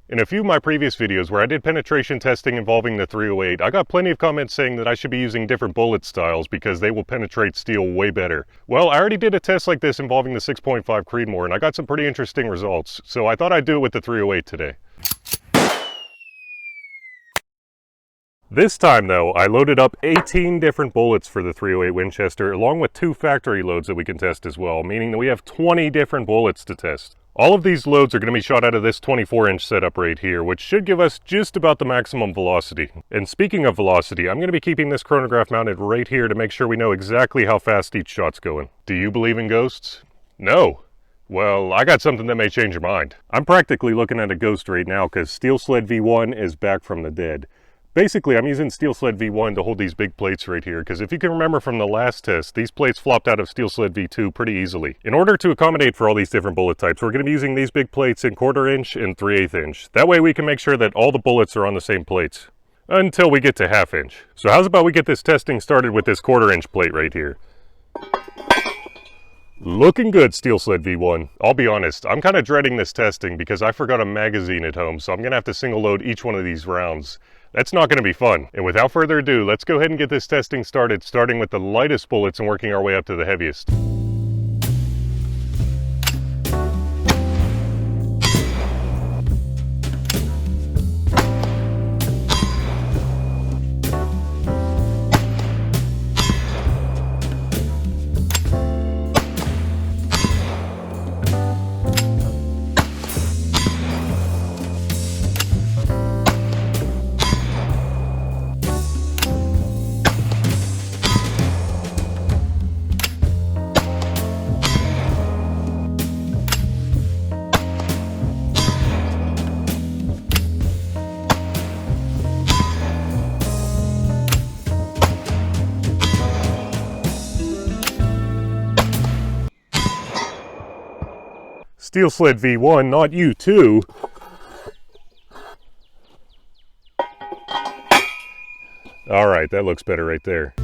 In a few of my previous videos where I did penetration testing involving the 308, I got plenty of comments saying that I should be using different bullet styles because they will penetrate steel way better. Well, I already did a test like this involving the 6.5 Creedmoor and I got some pretty interesting results, so I thought I'd do it with the 308 today. This time though, I loaded up 18 different bullets for the 308 Winchester along with 2 factory loads that we can test as well, meaning that we have 20 different bullets to test. All of these loads are going to be shot out of this 24-inch setup right here, which should give us just about the maximum velocity. And speaking of velocity, I'm going to be keeping this chronograph mounted right here to make sure we know exactly how fast each shot's going. Do you believe in ghosts? No. Well, I got something that may change your mind. I'm practically looking at a ghost right now because Steel Sled V1 is back from the dead. Basically, I'm using Steel Sled V1 to hold these big plates right here, because if you can remember from the last test, these plates flopped out of Steel Sled V2 pretty easily. In order to accommodate for all these different bullet types, we're going to be using these big plates in 1/4 inch and 3/8 inch. That way we can make sure that all the bullets are on the same plates. Until we get to 1/2 inch. So how's about we get this testing started with this 1/4 inch plate right here. Looking good, Steel Sled V1. I'll be honest, I'm kind of dreading this testing because I forgot a magazine at home, so I'm going to have to single load each one of these rounds. That's not going to be fun. And without further ado, let's go ahead and get this testing started, starting with the lightest bullets and working our way up to the heaviest. Steel Sled V1, not you too. All right, that looks better right there.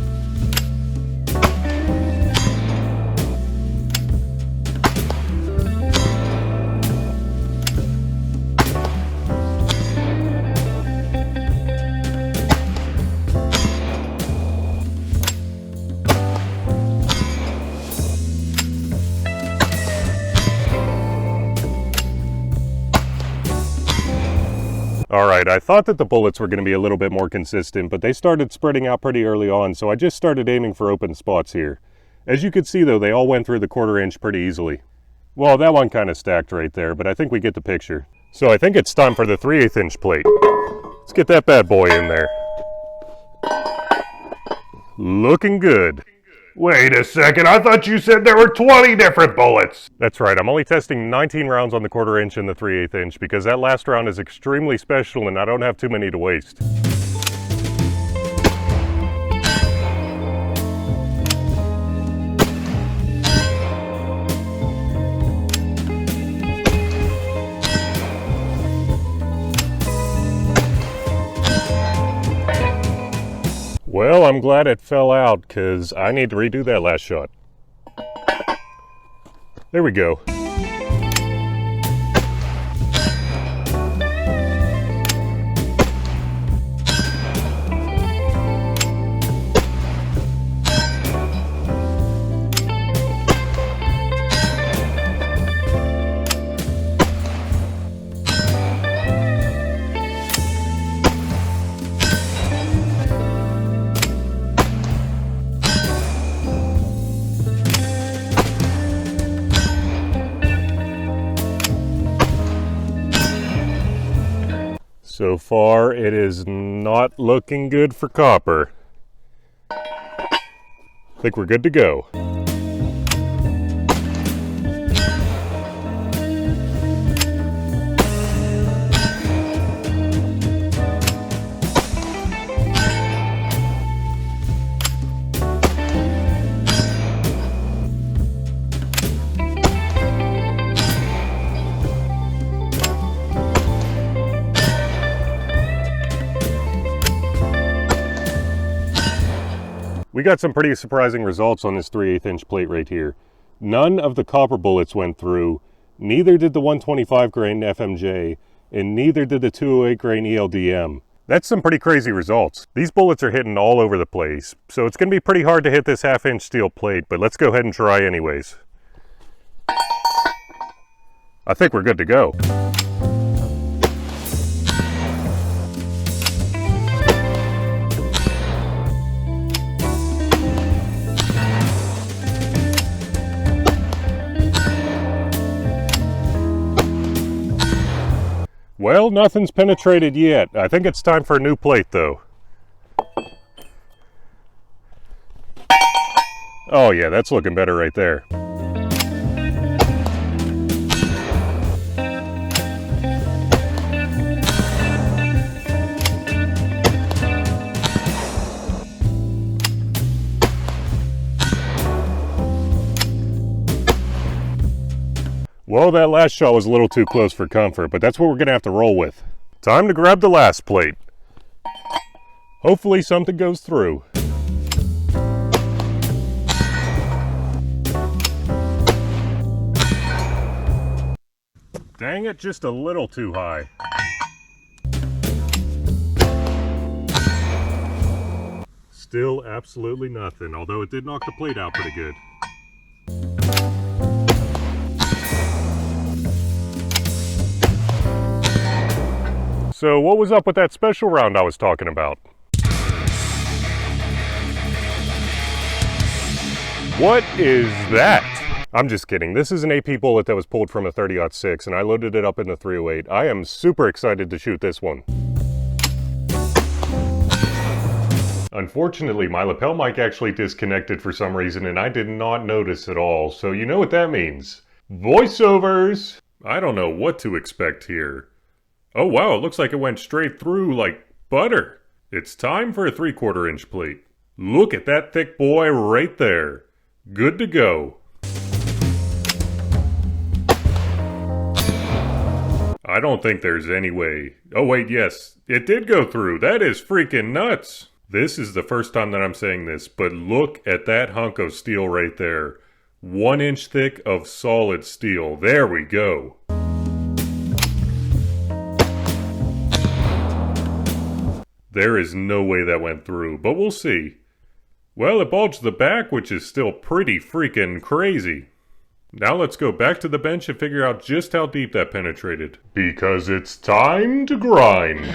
Alright, I thought that the bullets were going to be a little bit more consistent, but they started spreading out pretty early on, so I just started aiming for open spots here. As you can see though, they all went through the 1/4 inch pretty easily. Well, that one kind of stacked right there, but I think we get the picture. So I think it's time for the 3/8 inch plate. Let's get that bad boy in there. Looking good. Wait a second, I thought you said there were 20 different bullets! That's right, I'm only testing 19 rounds on the 1/4 inch and the 3/8 inch because that last round is extremely special and I don't have too many to waste. Well, I'm glad it fell out, because I need to redo that last shot. There we go. So far, it is not looking good for copper. I think we're good to go. We got some pretty surprising results on this 3/8 inch plate right here. None of the copper bullets went through, neither did the 125 grain FMJ, and neither did the 208 grain ELDM. That's some pretty crazy results. These bullets are hitting all over the place, so it's going to be pretty hard to hit this 1/2 inch steel plate, but let's go ahead and try anyways. I think we're good to go. Well, nothing's penetrated yet. I think it's time for a new plate though. Oh yeah, that's looking better right there. Well, that last shot was a little too close for comfort, but that's what we're going to have to roll with. Time to grab the last plate. Hopefully something goes through. Dang it, just a little too high. Still absolutely nothing, although it did knock the plate out pretty good. So what was up with that special round I was talking about? What is that? I'm just kidding. This is an AP bullet that was pulled from a 30-06 and I loaded it up in the 308. I am super excited to shoot this one. Unfortunately, my lapel mic actually disconnected for some reason and I did not notice at all. So you know what that means. Voiceovers! I don't know what to expect here. Oh wow, it looks like it went straight through like butter. It's time for a 3/4 inch plate. Look at that thick boy right there. Good to go. I don't think there's any way. Oh wait, yes, it did go through. That is freaking nuts. This is the first time that I'm saying this, but look at that hunk of steel right there. 1 inch thick of solid steel. There we go. There is no way that went through, but we'll see. Well, it bulged the back, which is still pretty freaking crazy. Now let's go back to the bench and figure out just how deep that penetrated. Because it's time to grind.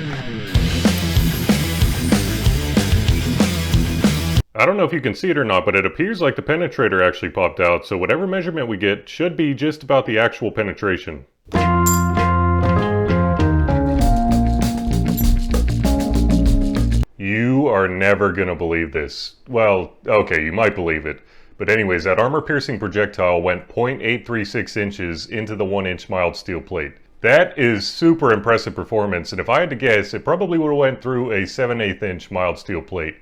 I don't know if you can see it or not, but it appears like the penetrator actually popped out, so whatever measurement we get should be just about the actual penetration. You are never gonna believe this. Well, okay, you might believe it. But anyways, that armor-piercing projectile went 0.836 inches into the 1 inch mild steel plate. That is super impressive performance, and if I had to guess, it probably would have went through a 7/8 inch mild steel plate.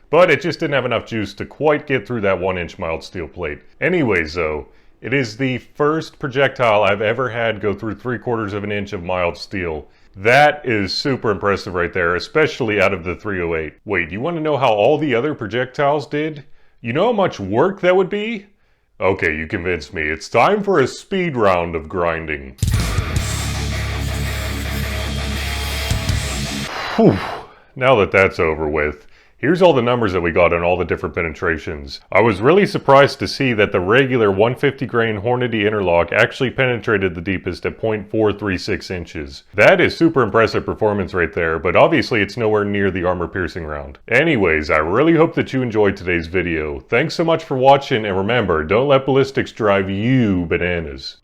But it just didn't have enough juice to quite get through that 1 inch mild steel plate. Anyways though, it is the first projectile I've ever had go through 3/4 of an inch of mild steel. That is super impressive right there, especially out of the 308. Wait, you want to know how all the other projectiles did? You know how much work that would be? Okay, you convinced me. It's time for a speed round of grinding. Whew. Now that that's over with, here's all the numbers that we got on all the different penetrations. I was really surprised to see that the regular 150 grain Hornady interlock actually penetrated the deepest at 0.436 inches. That is super impressive performance right there, but obviously it's nowhere near the armor piercing round. Anyways, I really hope that you enjoyed today's video. Thanks so much for watching, and remember, don't let ballistics drive you bananas.